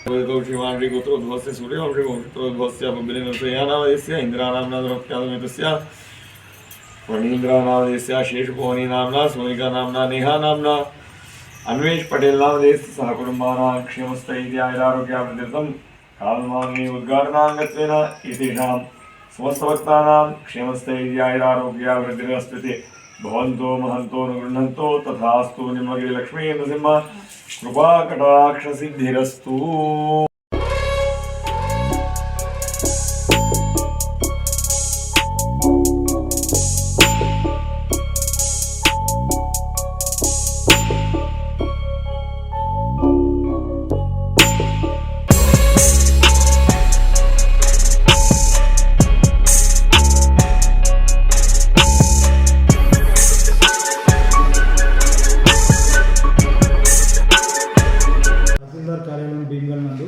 शिवांशी गोत्रोद्भवस्य सूर्यवंशी वंशोद्भवस्य बलिनसयानामदेस्य इन्द्रानाम्नादरत्यादमितस्य फणीन्द्रानामदेस्य शेषभुवनी नाम्ना सोनिका नाम्ना नेहा नाम्ना अन्वेष पटेल नामदेस्य सह कुटुम्बानां क्षेमस्थैर्यारोग्यावृद्धिर्थं कालमानी उद्घाटनाङ्गत्वेन एतेषां समस्तभक्तानां क्षेमस्थैर्यारोग्यावृद्धिरस्तु भवन्तो महन्तो अनुगृह्णन्तो तथास्तु निम्नगिरिलक्ष्मी नृसिंह कृपाकटाक्षसिद्धिरस्तु। కార్యాలయం భీమగల్ నందు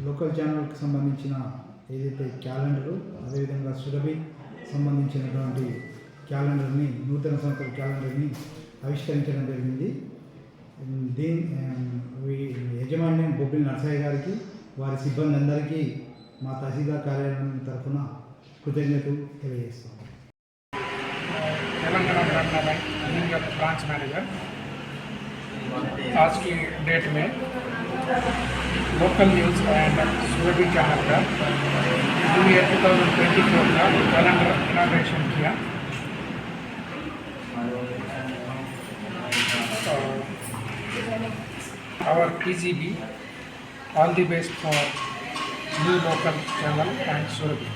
లోకల్ ఛానల్కి సంబంధించిన ఏదైతే క్యాలెండరు అదేవిధంగా సురభి సంబంధించినటువంటి క్యాలెండర్ని నూతన సంవత్సర క్యాలెండర్ని ఆవిష్కరించడం జరిగింది. దీని యజమాన్యం బొబ్బిలి నరసయ్య గారికి వారి సిబ్బంది అందరికీ మా తహసీల్దార్ కార్యాలయం తరఫున కృతజ్ఞతలు తెలియజేస్తాం. తెలంగాణ బ్రాంచ్ మేనేజర్ आज की डेट में local news and Surabhi channel का न्यू ईयर 2024 का कैलेंडर इनाग्रेशन किया. Our PGB all the best for new local channel and Surabhi.